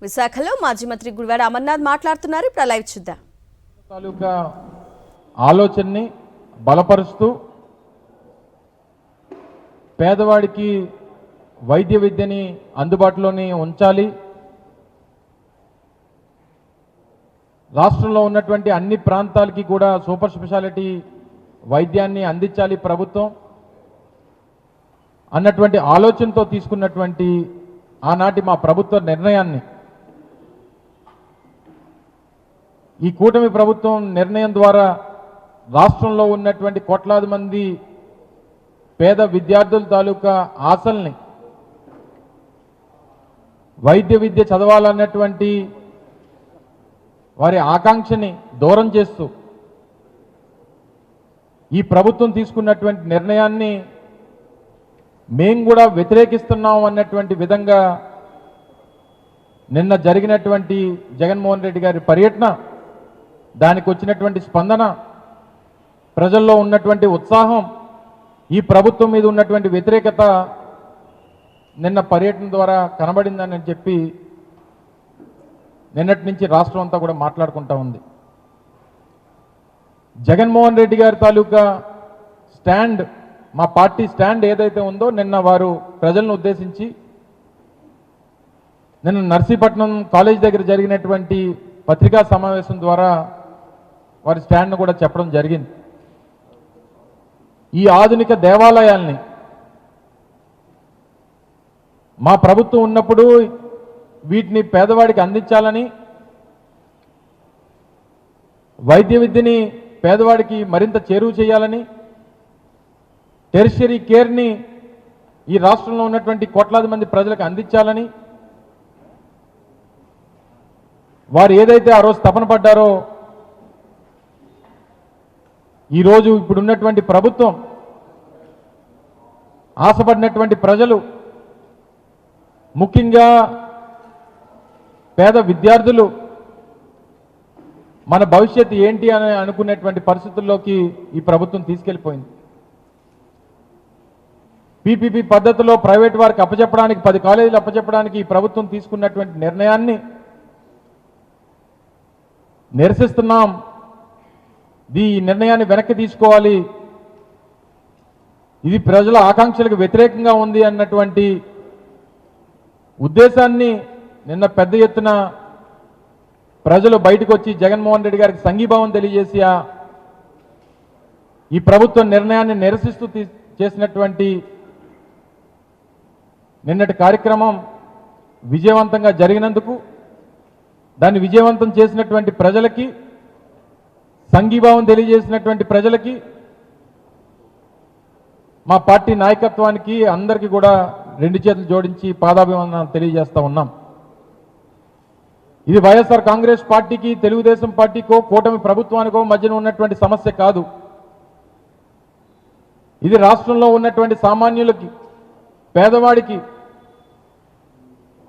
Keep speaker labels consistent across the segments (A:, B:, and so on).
A: విశాఖలో మాజీ మంత్రి గుడివాడ అమర్నాథ్ మాట్లాడుతున్నారు. ఇప్పుడు లైవ్ చూద్దాం.
B: తాలూకా ఆలోచనని బలపరుస్తూ పేదవాడికి వైద్య విద్యని అందుబాటులోనే ఉంచాలి, రాష్ట్రంలో ఉన్నటువంటి అన్ని ప్రాంతాలకి కూడా సూపర్ స్పెషాలిటీ వైద్యాన్ని అందించాలి ప్రభుత్వం అన్నటువంటి ఆలోచనతో తీసుకున్నటువంటి ఆనాటి మా ప్రభుత్వ నిర్ణయాన్ని ఈ కూటమి ప్రభుత్వం నిర్ణయం ద్వారా రాష్ట్రంలో ఉన్నటువంటి కోట్లాది మంది పేద విద్యార్థుల తాలూకా ఆశల్ని, వైద్య విద్య చదవాలన్నటువంటి వారి ఆకాంక్షని దూరం చేస్తూ ఈ ప్రభుత్వం తీసుకున్నటువంటి నిర్ణయాన్ని మేము కూడా వ్యతిరేకిస్తున్నాం అన్నటువంటి విధంగా నిన్న జరిగినటువంటి జగన్మోహన్ రెడ్డి గారి పర్యటన, దానికి వచ్చినటువంటి స్పందన, ప్రజల్లో ఉన్నటువంటి ఉత్సాహం, ఈ ప్రభుత్వం మీద ఉన్నటువంటి వ్యతిరేకత నిన్న పర్యటన ద్వారా కనబడిందని చెప్పి నిన్నటి నుంచి రాష్ట్రం అంతా కూడా మాట్లాడుకుంటా ఉంది. జగన్మోహన్ రెడ్డి గారి తాలూకా స్టాండ్, మా పార్టీ స్టాండ్ ఏదైతే ఉందో నిన్న వారు ప్రజలను ఉద్దేశించి నిన్న నర్సీపట్నం కాలేజ్ దగ్గర జరిగినటువంటి పత్రికా సమావేశం ద్వారా వారి స్టాండ్ను కూడా చెప్పడం జరిగింది. ఈ ఆధునిక దేవాలయాల్ని మా ప్రభుత్వం ఉన్నప్పుడు వీటిని పేదవాడికి అందించాలని, వైద్య విద్యని పేదవాడికి మరింత చేరువ చేయాలని, టెరిషరీ కేర్ని ఈ రాష్ట్రంలో ఉన్నటువంటి కోట్లాది మంది ప్రజలకు అందించాలని వారు ఏదైతే ఆ రోజు తపన పడ్డారో, ఈరోజు ఇప్పుడున్నటువంటి ప్రభుత్వం ఆశపడినటువంటి ప్రజలు, ముఖ్యంగా పేద విద్యార్థులు మన భవిష్యత్తు ఏంటి అని అనుకునేటువంటి పరిస్థితుల్లోకి ఈ ప్రభుత్వం తీసుకెళ్ళిపోయింది. పీపీపీ పద్ధతిలో ప్రైవేట్ వారికి అప్పచెప్పడానికి, 10 కాలేజీలు అప్పచెప్పడానికి ఈ ప్రభుత్వం తీసుకున్నటువంటి నిర్ణయాన్ని నిరసిస్తున్నాం. ఈ నిర్ణయాన్ని వెనక్కి తీసుకోవాలి, ఇది ప్రజల ఆకాంక్షలకు వ్యతిరేకంగా ఉంది అన్నటువంటి ఉద్దేశాన్ని నిన్న పెద్ద ఎత్తున ప్రజలు బయటకు వచ్చి జగన్మోహన్ రెడ్డి గారికి సంఘీభావం తెలియజేసి ఈ ప్రభుత్వ నిర్ణయాన్ని నిరసిస్తూ చేసినటువంటి నిన్నటి కార్యక్రమం విజయవంతంగా జరిగినందుకు, దాన్ని విజయవంతం చేసినటువంటి ప్రజలకి, సంఘీభావం తెలియజేసినటువంటి ప్రజలకి, మా పార్టీ నాయకత్వానికి అందరికీ కూడా 2 చేతులు జోడించి పాదాభివందనాలు తెలియజేస్తా ఉన్నాం. ఇది వైఎస్ఆర్ కాంగ్రెస్ పార్టీకి, తెలుగుదేశం పార్టీకో, కూటమి ప్రభుత్వానికో మధ్యన ఉన్నటువంటి సమస్య కాదు. ఇది రాష్ట్రంలో ఉన్నటువంటి సామాన్యులకి, పేదవాడికి,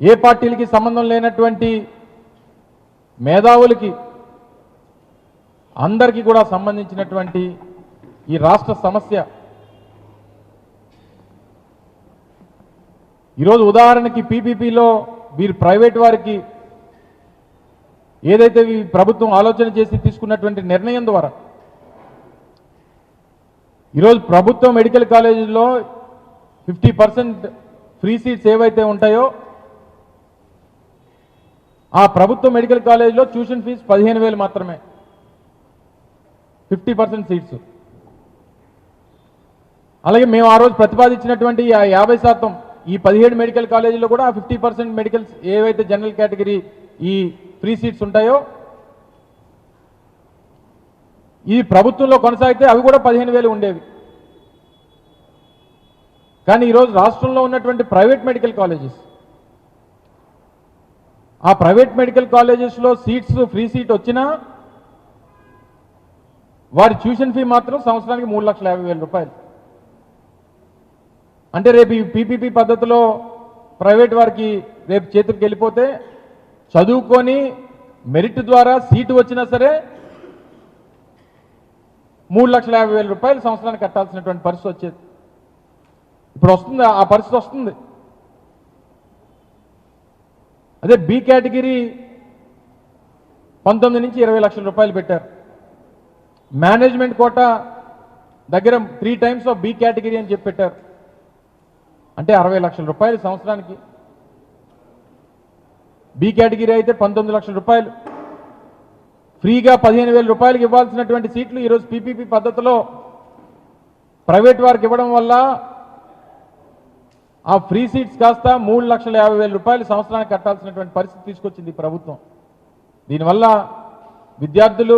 B: ఏ పార్టీలకి సంబంధం లేనటువంటి మేధావులకి అందరికీ కూడా సంబంధించినటువంటి ఈ రాష్ట్ర సమస్య. ఈరోజు ఉదాహరణకి పీపీపీలో వీరు ప్రైవేట్ వారికి ఏదైతే ఈ ప్రభుత్వం ఆలోచన చేసి తీసుకున్నటువంటి నిర్ణయం ద్వారా ఈరోజు ప్రభుత్వ మెడికల్ కాలేజీలో 50% ఫ్రీ సీట్స్ ఏవైతే ఉంటాయో, ఆ ప్రభుత్వ మెడికల్ కాలేజీలో ట్యూషన్ ఫీజు 15,000 మాత్రమే, 50% సీట్స్. అలాగే మేము ఆ రోజు ప్రతిపాదించినటువంటి 50%, ఈ 17 మెడికల్ కాలేజీలో కూడా 50% మెడికల్స్ ఏవైతే జనరల్ కేటగిరీ ఈ ఫ్రీ సీట్స్ ఉంటాయో, ఈ ప్రభుత్వంలో కొనసాగితే అవి కూడా 15,000 ఉండేవి. కానీ ఈరోజు రాష్ట్రంలో ఉన్నటువంటి ప్రైవేట్ మెడికల్ కాలేజెస్, ఆ ప్రైవేట్ మెడికల్ కాలేజెస్లో సీట్స్ ఫ్రీ సీట్ వచ్చినా వారి ట్యూషన్ ఫీ మాత్రం సంవత్సరానికి 3,50,000 రూపాయలు. అంటే రేపు ఈ పీపీపీ పద్ధతిలో ప్రైవేట్ వారికి రేపు చేతికి వెళ్ళిపోతే చదువుకొని మెరిట్ ద్వారా సీటు వచ్చినా సరే 3,50,000 రూపాయలు సంవత్సరానికి కట్టాల్సినటువంటి పరిస్థితి వచ్చేది. ఇప్పుడు వస్తుంది, ఆ పరిస్థితి వస్తుంది. అదే బి కేటగిరీ 19 నుంచి 20 లక్షల రూపాయలు పెట్టారు. మేనేజ్మెంట్ కోటా దగ్గర 3 టైమ్స్ ఆఫ్ బి కేటగిరీ అని చెప్పి పెట్టారు. అంటే 60 లక్షల రూపాయలు సంవత్సరానికి. బి కేటగిరీ అయితే 19 లక్షల రూపాయలు. ఫ్రీగా 15,000 రూపాయలకు ఇవ్వాల్సినటువంటి సీట్లు ఈరోజు పీపీపీ పద్ధతిలో ప్రైవేట్ వారికి ఇవ్వడం వల్ల ఆ ఫ్రీ సీట్స్ కాస్త 3,50,000 రూపాయలు సంవత్సరానికి కట్టాల్సినటువంటి పరిస్థితి తీసుకొచ్చింది ఈ ప్రభుత్వం. దీనివల్ల విద్యార్థులు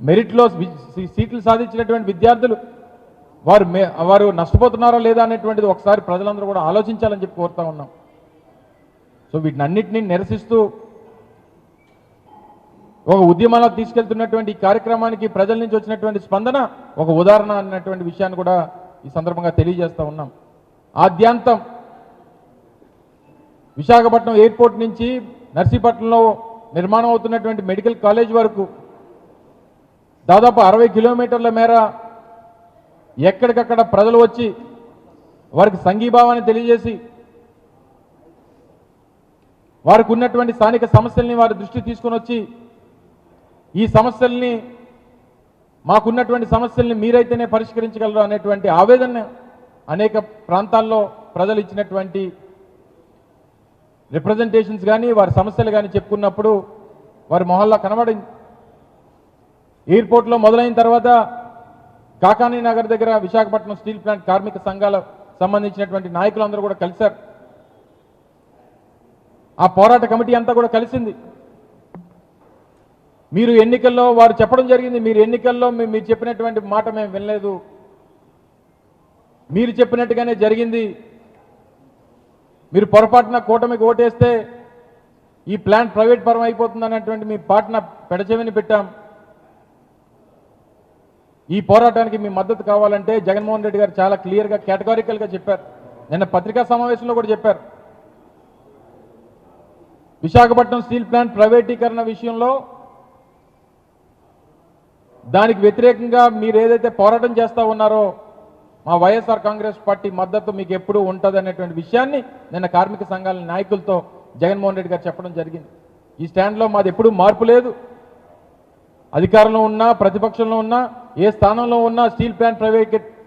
B: మెరిట్లో సీట్లు సాధించినటువంటి విద్యార్థులు వారు నష్టపోతున్నారా లేదా అనేటువంటిది ఒకసారి ప్రజలందరూ కూడా ఆలోచించాలని చెప్పి కోరుతా ఉన్నాం. సో వీటినన్నింటినీ నిరసిస్తూ ఒక ఉద్యమాలకు తీసుకెళ్తున్నటువంటి ఈ కార్యక్రమానికి ప్రజల నుంచి వచ్చినటువంటి స్పందన ఒక ఉదాహరణ అన్నటువంటి విషయాన్ని కూడా ఈ సందర్భంగా తెలియజేస్తా ఉన్నాం. ఆద్యాంతం విశాఖపట్నం ఎయిర్పోర్ట్ నుంచి నర్సీపట్నంలో నిర్మాణం అవుతున్నటువంటి మెడికల్ కాలేజ్ వరకు దాదాపు 60 కిలోమీటర్ల మేర ఎక్కడికక్కడ ప్రజలు వచ్చి వారికి సంఘీభావాన్ని తెలియజేసి వారికి ఉన్నటువంటి స్థానిక సమస్యల్ని వారి దృష్టి తీసుకొని వచ్చి ఈ సమస్యల్ని మాకున్నటువంటి సమస్యల్ని మీరైతేనే పరిష్కరించగలరు అనేటువంటి ఆవేదన అనేక ప్రాంతాల్లో ప్రజలు ఇచ్చినటువంటి రిప్రజెంటేషన్స్ కానీ వారి సమస్యలు కానీ చెప్పుకున్నప్పుడు వారి మొహల్లా కనబడింది. ఎయిర్పోర్ట్లో మొదలైన తర్వాత కాకానీ నగర్ దగ్గర విశాఖపట్నం స్టీల్ ప్లాంట్ కార్మిక సంఘాల సంబంధించినటువంటి నాయకులందరూ కూడా కలిశారు. ఆ పోరాట కమిటీ అంతా కూడా కలిసింది. మీరు ఎన్నికల్లో వారు చెప్పడం జరిగింది, మీరు ఎన్నికల్లో మీరు చెప్పినటువంటి మాట మేము వినలేదు, మీరు చెప్పినట్టుగానే జరిగింది, మీరు పొరపాటున కూటమికి ఓటేస్తే ఈ ప్లాంట్ ప్రైవేట్ పరం అయిపోతుంది అన్నటువంటి మీ పాటన పెడచెవిని పెట్టాం. ఈ పోరాటానికి మీ మద్దతు కావాలంటే జగన్మోహన్ రెడ్డి గారు చాలా క్లియర్గా కేటగారికల్గా చెప్పారు. నిన్న పత్రికా సమావేశంలో కూడా చెప్పారు. విశాఖపట్నం స్టీల్ ప్లాంట్ ప్రైవేటీకరణ విషయంలో దానికి వ్యతిరేకంగా మీరు ఏదైతే పోరాటం చేస్తూ ఉన్నారో మా వైఎస్ఆర్ కాంగ్రెస్ పార్టీ మద్దతు మీకు ఎప్పుడూ ఉంటుంది అనేటువంటి విషయాన్ని నిన్న కార్మిక సంఘాల నాయకులతో జగన్మోహన్ రెడ్డి గారు చెప్పడం జరిగింది. ఈ స్టాండ్లో మాది ఎప్పుడూ మార్పు లేదు. అధికారంలో ఉన్నా ప్రతిపక్షంలో ఉన్నా ఏ స్థానంలో ఉన్నా స్టీల్ ప్లాంట్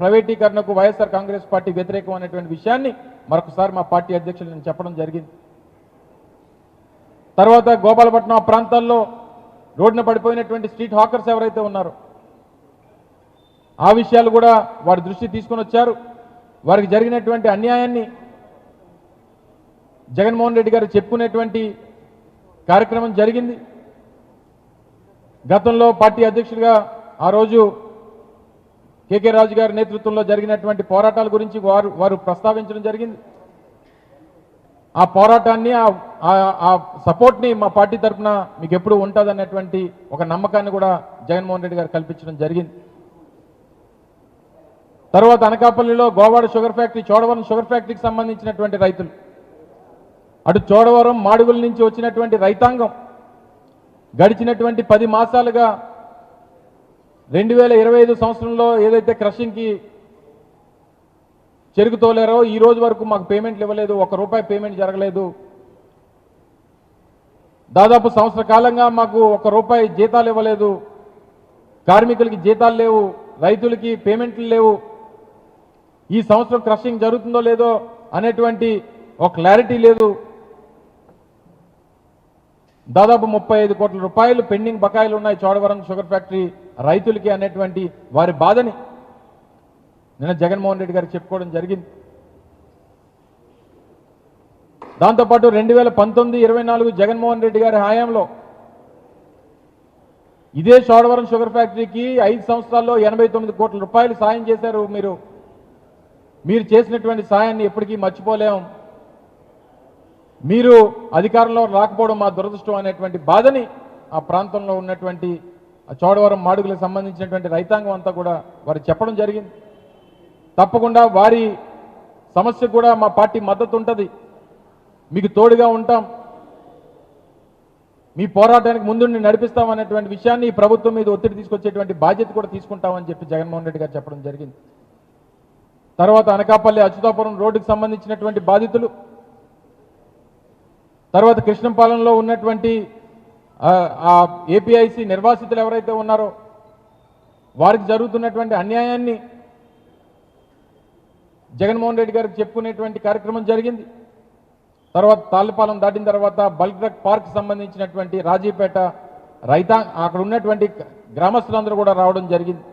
B: ప్రైవేటీకరణకు వైఎస్ఆర్ కాంగ్రెస్ పార్టీ వ్యతిరేకం అనేటువంటి విషయాన్ని మరొకసారి మా పార్టీ అధ్యక్షులు నేను చెప్పడం జరిగింది. తర్వాత గోపాలపట్నం ఆ ప్రాంతాల్లో రోడ్డున పడిపోయినటువంటి స్ట్రీట్ హాకర్స్ ఎవరైతే ఉన్నారో ఆ విషయాలు కూడా వారి దృష్టి తీసుకొని వచ్చారు. వారికి జరిగినటువంటి అన్యాయాన్ని జగన్మోహన్ రెడ్డి గారు చెప్పుకునేటువంటి కార్యక్రమం జరిగింది. గతంలో పార్టీ అధ్యక్షుడిగా ఆ రోజు కేకే రాజు గారి నేతృత్వంలో జరిగినటువంటి పోరాటాల గురించి వారు ప్రస్తావించడం జరిగింది. ఆ పోరాటాన్ని ఆ సపోర్ట్ని మా పార్టీ తరఫున మీకు ఎప్పుడు ఉంటుంది అన్నటువంటి ఒక నమ్మకాన్ని కూడా జగన్మోహన్ రెడ్డి గారు కల్పించడం జరిగింది. తర్వాత అనకాపల్లిలో Govada sugar factory, Chodavaram sugar ఫ్యాక్టరీకి సంబంధించినటువంటి రైతులు, అటు చోడవరం మాడుగుల నుంచి వచ్చినటువంటి రైతాంగం గడిచినటువంటి 10 మాసాలుగా 2025 సంవత్సరంలో ఏదైతే క్రషింగ్కి చెరుకు తోలారో ఈ రోజు వరకు మాకు పేమెంట్లు ఇవ్వలేదు, ₹1 పేమెంట్ జరగలేదు. దాదాపు సంవత్సర కాలంగా మాకు ₹1 జీతాలు ఇవ్వలేదు, కార్మికులకి జీతాలు లేవు, రైతులకి పేమెంట్లు లేవు. ఈ సంవత్సరం క్రషింగ్ జరుగుతుందో లేదో అనేటువంటి ఒక క్లారిటీ లేదు. దాదాపు ₹35 కోట్ల పెండింగ్ బకాయిలు ఉన్నాయి చోడవరం షుగర్ ఫ్యాక్టరీ రైతులకి అనేటువంటి వారి బాధని నిన్న జగన్మోహన్ రెడ్డి గారికి చెప్పుకోవడం జరిగింది. దాంతోపాటు 2019-24 జగన్మోహన్ రెడ్డి గారి హయాంలో ఇదే చోడవరం షుగర్ ఫ్యాక్టరీకి 5 సంవత్సరాల్లో ₹89 కోట్ల సాయం చేశారు. మీరు చేసినటువంటి సాయాన్ని ఎప్పటికీ మర్చిపోలేం. మీరు అధికారంలో రాకపోవడం మా దురదృష్టం అనేటువంటి బాధని ఆ ప్రాంతంలో ఉన్నటువంటి చోడవరం మాడుగులకు సంబంధించినటువంటి రైతాంగం అంతా కూడా వారు చెప్పడం జరిగింది. తప్పకుండా వారి సమస్యకు కూడా మా పార్టీ మద్దతు ఉంటుంది, మీకు తోడుగా ఉంటాం, మీ పోరాటానికి ముందుండి నడిపిస్తామనేటువంటి విషయాన్ని ఈ ప్రభుత్వం మీద ఒత్తిడి తీసుకొచ్చేటువంటి బాధ్యత కూడా తీసుకుంటామని చెప్పి జగన్మోహన్ రెడ్డి గారు చెప్పడం జరిగింది. తర్వాత అనకాపల్లి అచ్యుతాపురం రోడ్డుకు సంబంధించినటువంటి బాధితులు తర్వాత కృష్ణపాలెంలో ఉన్నటువంటి ఆ ఏపీఐసి నిర్వాసితులు ఎవరైతే ఉన్నారో వారికి జరుగుతున్నటువంటి అన్యాయాన్ని జగన్మోహన్ రెడ్డి గారికి చెప్పుకునేటువంటి కార్యక్రమం జరిగింది. తర్వాత తాళ్ళపాలెం దాటిన తర్వాత బల్క్ డ్రగ్ పార్క్ సంబంధించినటువంటి రాజీపేట అక్కడ ఉన్నటువంటి గ్రామస్తులందరూ కూడా రావడం జరిగింది.